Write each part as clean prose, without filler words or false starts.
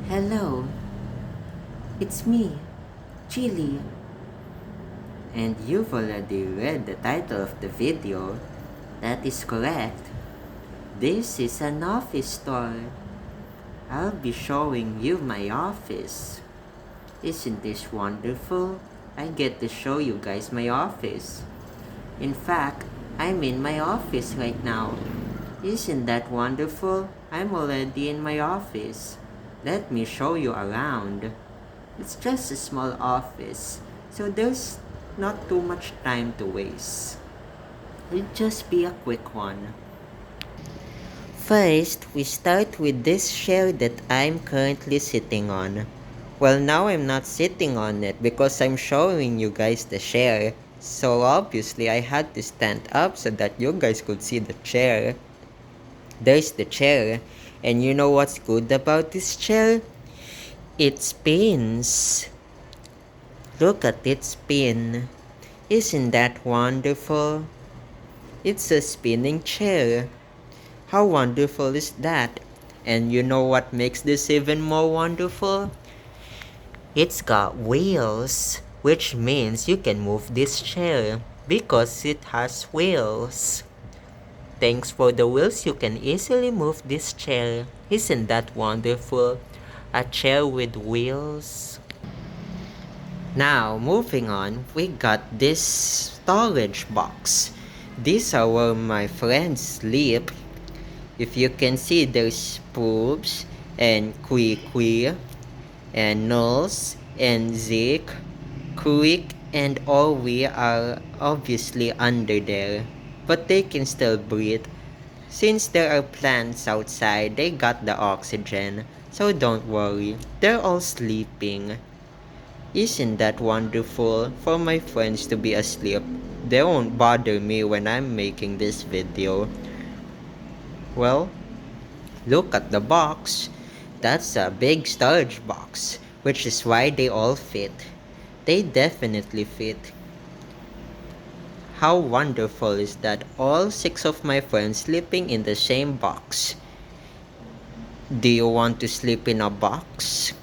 Hello, it's me, Chili. And you've already read the title of the video. That is correct. This is an office tour. I'll be showing you my office. Isn't this wonderful? I get to show you guys my office. In fact, I'm in my office right now. Isn't that wonderful? I'm already in my office. Let me show you around. It's just a small office, so there's not too much time to waste. It'll just be a quick one. First, we start with this chair that I'm currently sitting on. Well, now I'm not sitting on it because I'm showing you guys the chair. So obviously I had to stand up so that you guys could see the chair. There's the chair. And you know what's good about this chair? It spins. Look at it spin. Isn't that wonderful? It's a spinning chair. How wonderful is that? And you know what makes this even more wonderful? It's got wheels, which means you can move this chair because it has wheels. Thanks for the wheels, you can easily move this chair. Isn't that wonderful? A chair with wheels. Now, moving on, we got this storage box. These are where my friends sleep. If you can see, there's Poobs and Kwee and Nulls and Zeke. Quick and Orwe are obviously under there, but they can still breathe. Since there are plants outside, they got the oxygen, so don't worry, they're all sleeping. Isn't that wonderful for my friends to be asleep? They won't bother me when I'm making this video. Well, look at the box. That's a big storage box, which is why they all fit. They definitely fit. How wonderful is that all 6 of my friends sleeping in the same box? Do you want to sleep in a box?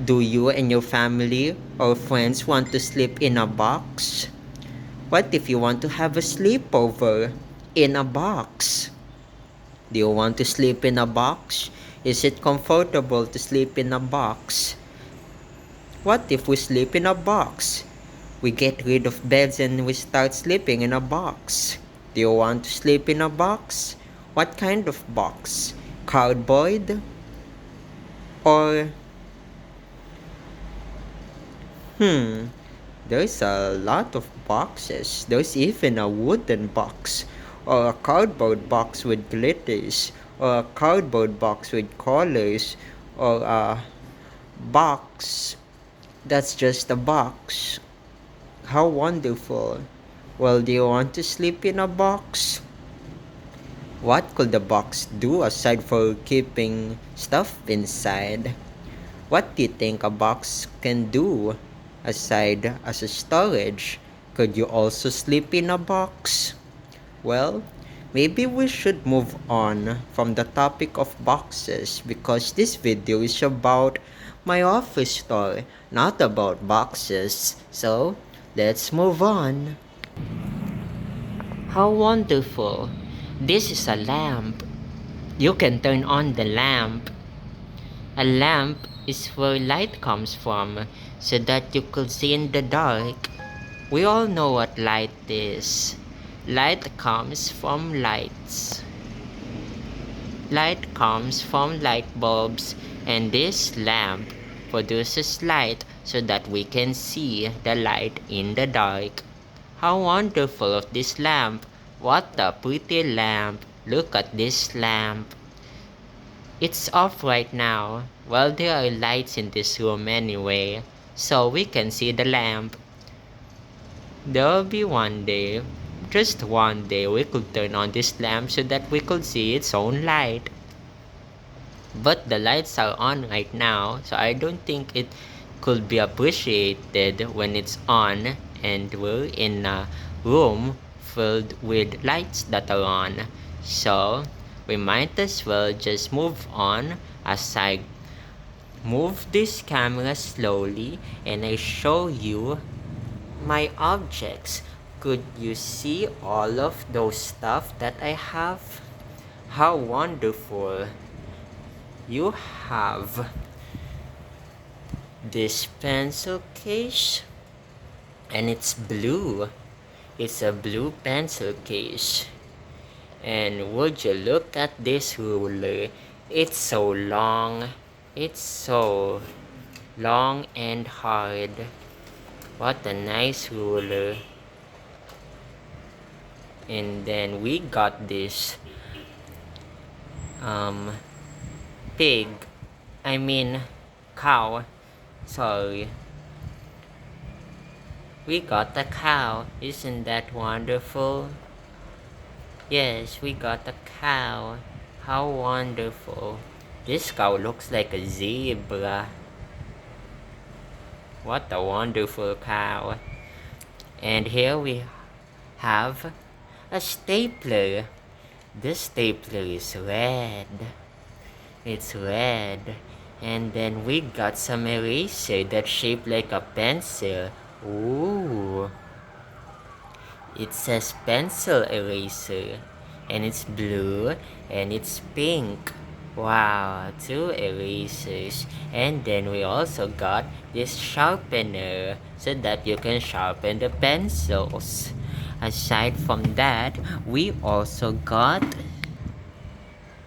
Do you and your family or friends want to sleep in a box? What if you want to have a sleepover in a box? Do you want to sleep in a box? Is it comfortable to sleep in a box? What if we sleep in a box? We get rid of beds and we start sleeping in a box. Do you want to sleep in a box? What kind of box? Cardboard? Or... There's a lot of boxes. There's even a wooden box. Or a cardboard box with glitters. Or a cardboard box with colors. Or a box that's just a box. How wonderful. Well, do you want to sleep in a box? What could the box do aside for keeping stuff inside? What do you think a box can do aside as a storage? Could you also sleep in a box? Well, maybe we should move on from the topic of boxes because this video is about my office tour, not about boxes. So, let's move on. How wonderful. This is a lamp. You can turn on the lamp. A lamp is where light comes from, so that you could see in the dark. We all know what light is. Light comes from lights. Light comes from light bulbs, and this lamp produces light so that we can see the light in the dark. How wonderful of this lamp! What a pretty lamp! Look at this lamp. It's off right now. Well, there are lights in this room anyway, so we can see the lamp. There'll be one day, just one day, we could turn on this lamp so that we could see its own light. But the lights are on right now, so I don't think it could be appreciated when it's on and we're in a room filled with lights that are on. So we might as well just move on as I move this camera slowly and I show you my objects. Could you see all of those stuff that I have? How wonderful. You have this pencil case and it's blue. It's a blue pencil case. And would you look at this ruler? It's so long. It's so long and hard. What a nice ruler. And then we got this pig. I mean cow. Sorry. We got a cow. Isn't that wonderful? Yes, we got a cow. How wonderful. This cow looks like a zebra. What a wonderful cow. And here we have a stapler. This stapler is red. It's red. And then we got some eraser that's shaped like a pencil. Ooh. It says pencil eraser. And it's blue and it's pink. Wow, 2 erasers. And then we also got this sharpener so that you can sharpen the pencils. Aside from that, we also got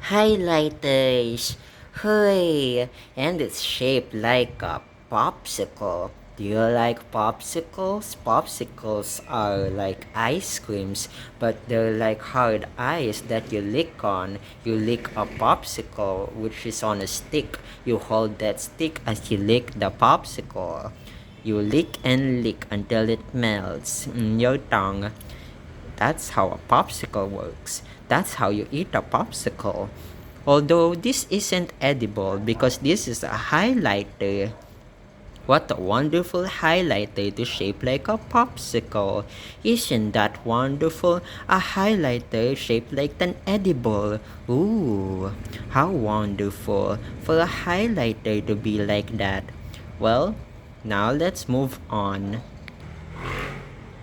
highlighters. Hooray! And it's shaped like a popsicle. Do you like popsicles? Popsicles are like ice creams, but they're like hard ice that you lick on. You lick a popsicle, which is on a stick. You hold that stick as you lick the popsicle. You lick and lick until it melts in your tongue. That's how a popsicle works. That's how you eat a popsicle. Although this isn't edible because this is a highlighter. What a wonderful highlighter to shape like a popsicle. Isn't that wonderful? A highlighter shaped like an edible. Ooh, how wonderful for a highlighter to be like that. Well, now let's move on.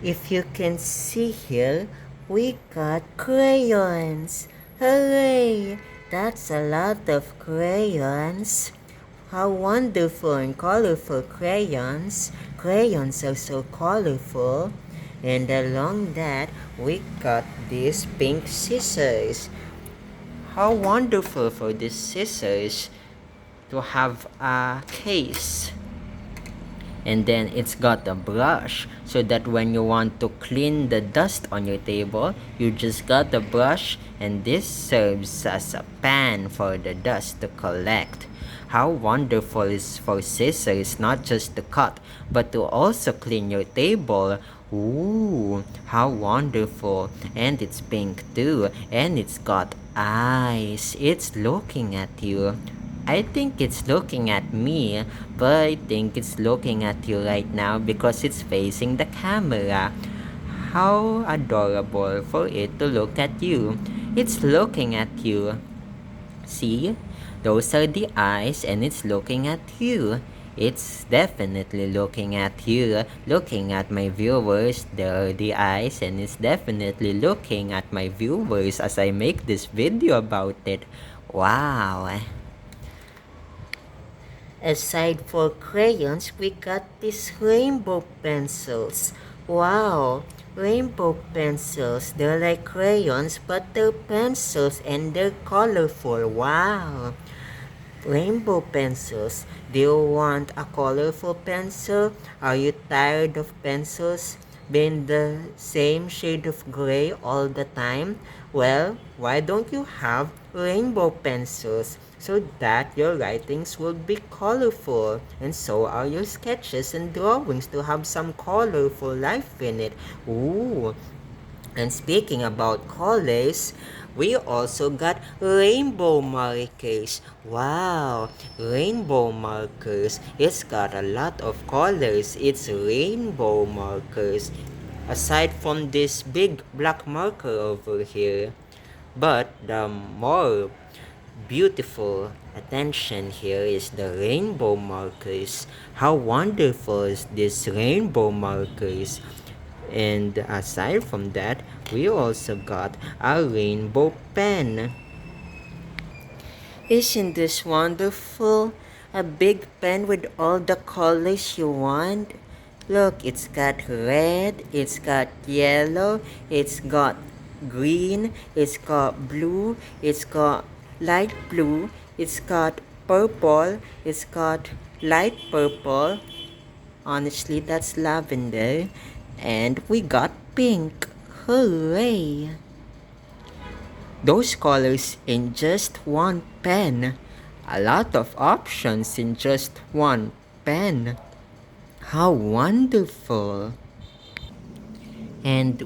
If you can see here, we got crayons. Hooray! That's a lot of crayons. How wonderful and colorful crayons. Crayons are so colorful. And along that, we got these pink scissors. How wonderful for these scissors to have a case. And then it's got a brush so that when you want to clean the dust on your table, you just got the brush, and this serves as a pan for the dust to collect. How wonderful is for scissors not just to cut but to also clean your table. Ooh, how wonderful. And it's pink too, and it's got eyes. It's looking at you. I think it's looking at me, but I think it's looking at you right now because it's facing the camera. How adorable for it to look at you. It's looking at you. See? Those are the eyes and it's looking at you. It's definitely looking at you, looking at my viewers. There are the eyes and it's definitely looking at my viewers as I make this video about it. Wow. Aside for crayons, we got these rainbow pencils. Wow, rainbow pencils. They're like crayons, but they're pencils and they're colorful. Wow. Rainbow pencils. Do you want a colorful pencil? Are you tired of pencils being the same shade of gray all the time? Well, why don't you have rainbow pencils so that your writings will be colorful, and so are your sketches and drawings to have some colorful life in it. Ooh. And speaking about colors, we also got rainbow markers. Wow, rainbow markers. It's got a lot of colors. It's rainbow markers. Aside from this big black marker over here, But the more beautiful attention here is the rainbow markers. How wonderful is this rainbow markers? And aside from that, we also got a rainbow pen. Isn't this wonderful? A big pen with all the colors you want. Look, it's got red, it's got yellow, it's got green, it's got blue, it's got light blue, it's got purple, it's got light purple. Honestly, that's lavender. And we got pink. Hooray! Those colors in just one pen. A lot of options in just one pen. How wonderful! And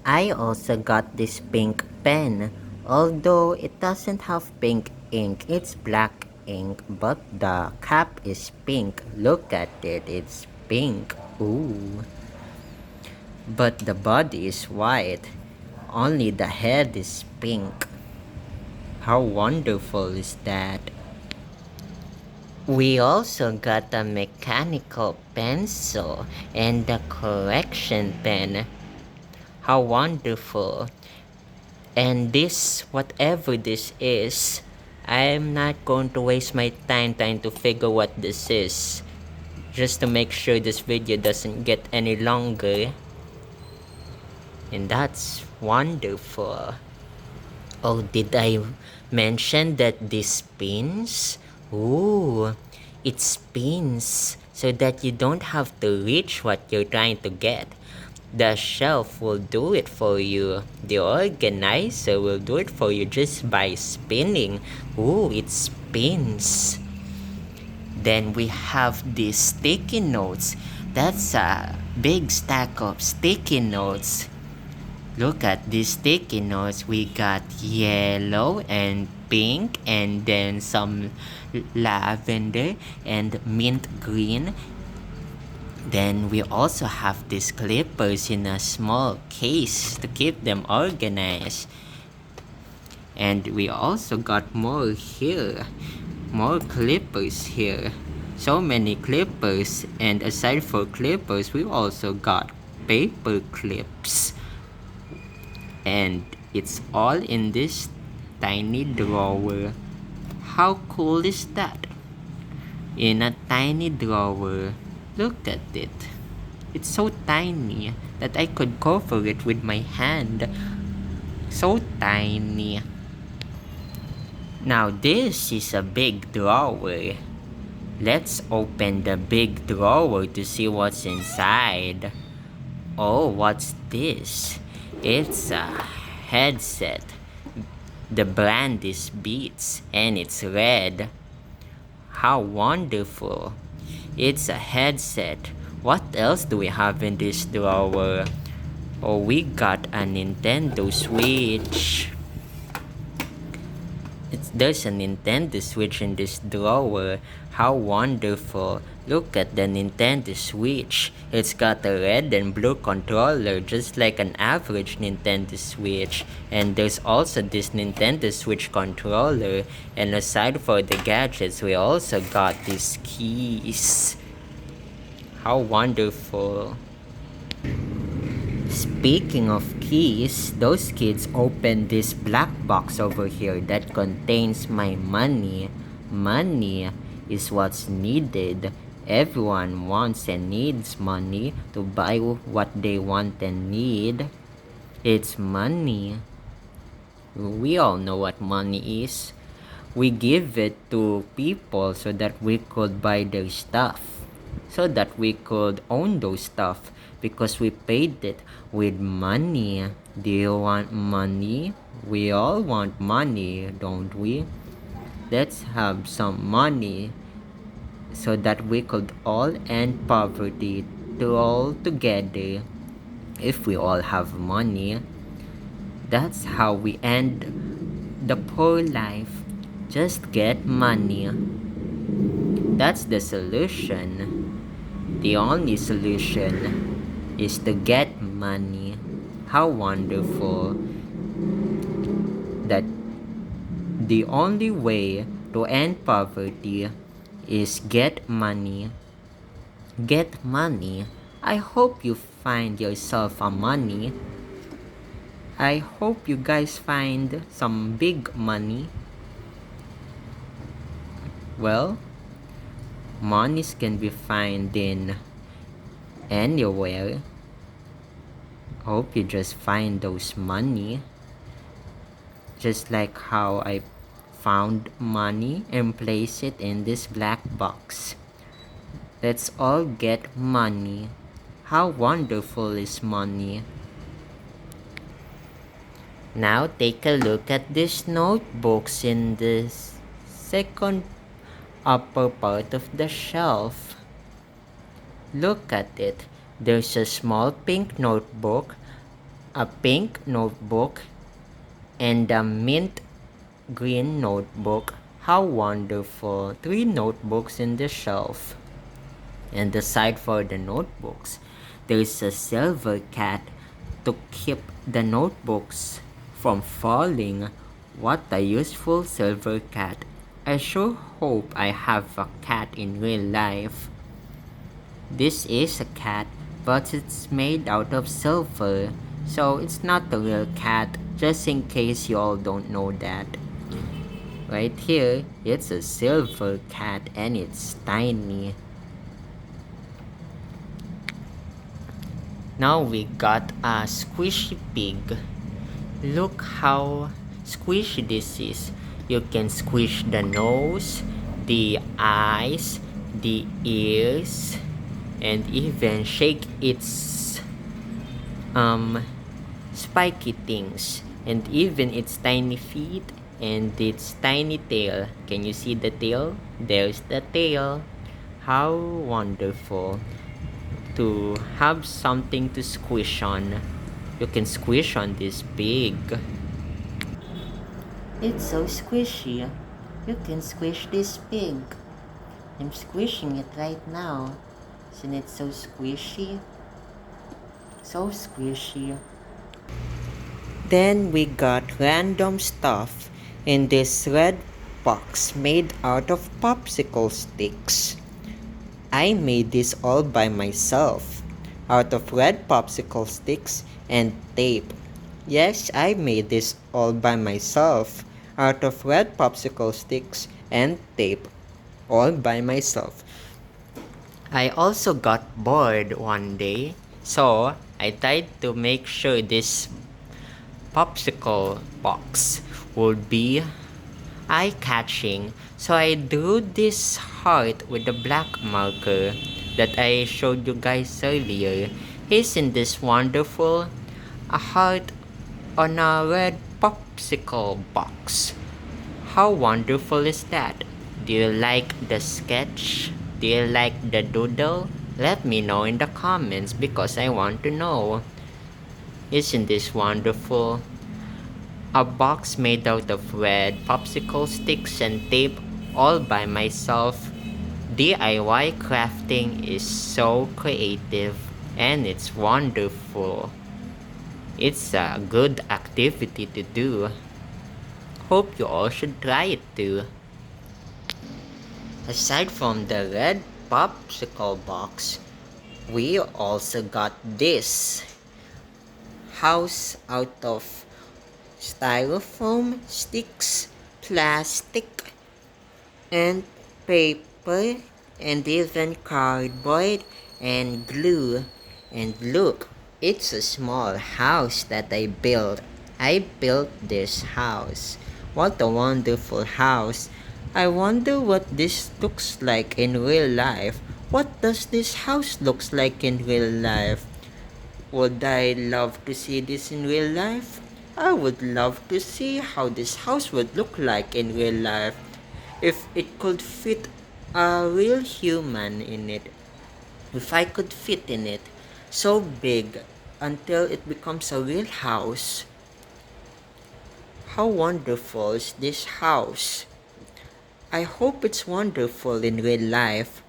I also got this pink pen. Although it doesn't have pink ink, it's black ink, but the cap is pink. Look at it, it's pink. Ooh. But the body is white. Only the head is pink. How wonderful is that? We also got a mechanical pencil and a correction pen. How wonderful. And this, whatever this is, I'm not going to waste my time trying to figure what this is. Just to make sure this video doesn't get any longer. And that's wonderful. Oh, did I mention that this spins? Ooh, it spins so that you don't have to reach what you're trying to get. The shelf will do it for you. The organizer will do it for you just by spinning. Ooh, it spins. Then we have these sticky notes. That's a big stack of sticky notes. Look at these sticky notes. We got yellow and pink and then some lavender and mint green. Then we also have these clippers in a small case to keep them organized. And we also got more here. More clippers here. So many clippers. And aside for clippers, we also got paper clips. And it's all in this tiny drawer. How cool is that? In a tiny drawer. Look at it. It's so tiny that I could cover it with my hand. So tiny. Now this is a big drawer. Let's open the big drawer to see what's inside. Oh, what's this? It's a headset. The brand is Beats and it's red. How wonderful. It's a headset. What else do we have in this drawer? Oh, we got a Nintendo Switch. There's a Nintendo Switch in this drawer. How wonderful. Look at the Nintendo Switch. It's got a red and blue controller just like an average Nintendo Switch. And there's also this Nintendo Switch controller. And aside for the gadgets, we also got these keys. How wonderful. Speaking of keys, those kids opened this black box over here that contains my money. Money is what's needed. Everyone wants and needs money to buy what they want and need. It's money. We all know what money is. We give it to people so that we could buy their stuff. So that we could own those stuff because we paid it with money. Do you want money? We all want money, don't we? Let's have some money so that we could all end poverty to all together. If we all have money, that's how we end the poor life. Just get money. That's the solution. The only solution is to get money. How wonderful. The only way to end poverty is get money. Get money. I hope you find yourself a money. I hope you guys find some big money. Well, monies can be found in anywhere. Hope you just find those money. Just like how I found money and place it in this black box. Let's all get money. How wonderful is money? Now take a look at these notebooks in this second upper part of the shelf. Look at it. There's a small pink notebook, a pink notebook, and a mint green notebook. How wonderful. 3 notebooks in the shelf. And aside for the notebooks, there's a silver cat to keep the notebooks from falling. What a useful silver cat. I sure hope I have a cat in real life. This is a cat, but it's made out of silver, so it's not a real cat, just in case you all don't know that. Right here, it's a silver cat and it's tiny. Now we got a squishy pig. Look how squishy this is. You can squish the nose, the eyes, the ears, and even shake its spiky things, and even its tiny feet and its tiny tail. Can you see the tail? There's the tail. How wonderful to have something to squish on. You can squish on this pig. It's so squishy. You can squish this pig. I'm squishing it right now. Isn't it so squishy? So squishy. Then we got random stuff in this red box made out of popsicle sticks. I made this all by myself, out of red popsicle sticks and tape. Yes, I made this all by myself, out of red popsicle sticks and tape, all by myself. I also got bored one day, so I tried to make sure this popsicle box would be eye-catching, so I drew this heart with the black marker that I showed you guys earlier. Isn't this wonderful? A heart on a red popsicle box. How wonderful is that? Do you like the sketch? Do you like the doodle? Let me know in the comments because I want to know. Isn't this wonderful? A box made out of red popsicle sticks and tape all by myself. DIY crafting is so creative and it's wonderful. It's a good activity to do. Hope you all should try it too. Aside from the red popsicle box, we also got this house out of styrofoam sticks, plastic, and paper, and even cardboard and glue. And look, it's a small house that I built. I built this house. What a wonderful house. I wonder what this looks like in real life. What does this house looks like in real life? Would I love to see this in real life? I would love to see how this house would look like in real life if it could fit a real human in it. If I could fit in it so big until it becomes a real house. How wonderful is this house? I hope it's wonderful in real life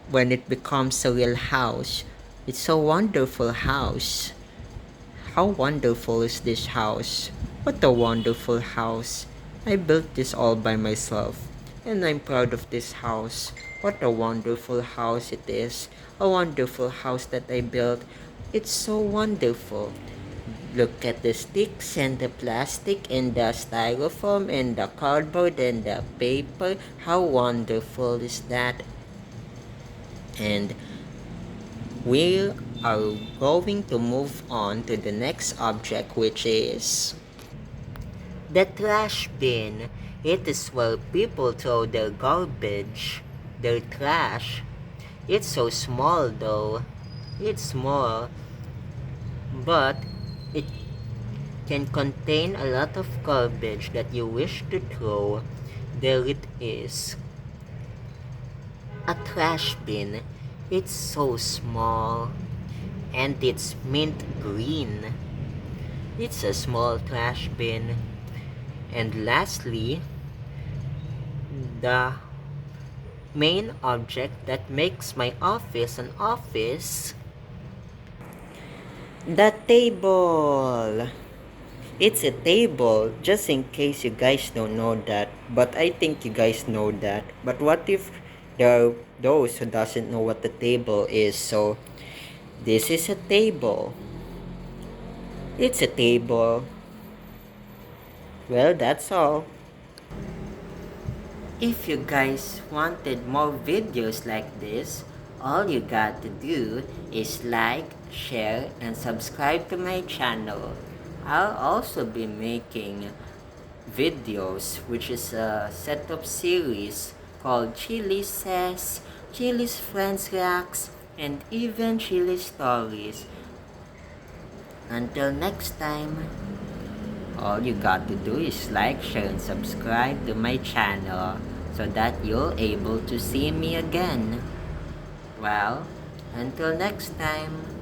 when it becomes a real house. It's a wonderful house. How wonderful is this house? What a wonderful house. I built this all by myself, and I'm proud of this house. What a wonderful house it is. A wonderful house that I built. It's so wonderful. Look at the sticks and the plastic and the styrofoam and the cardboard and the paper. How wonderful is that? And we are going to move on to the next object, which is the trash bin. It is where people throw their garbage, their trash. It's so small though. It's small, but it can contain a lot of garbage that you wish to throw. There it is. A trash bin. It's so small and it's mint green. It's a small trash bin. And lastly, the main object that makes my office an office, the table. It's a table, just in case you guys don't know that, but I think you guys know that. But what if there are those who doesn't know what the table is? So this is a table. It's a table. Well, that's all. If you guys wanted more videos like this, all you got to do is like, share, and subscribe to my channel. I'll also be making videos, which is a set of series called Chili Says, Chili's Friends Reacts, and even Chili Stories. Until next time, all you got to do is like, share, and subscribe to my channel so that you're able to see me again. Well, until next time.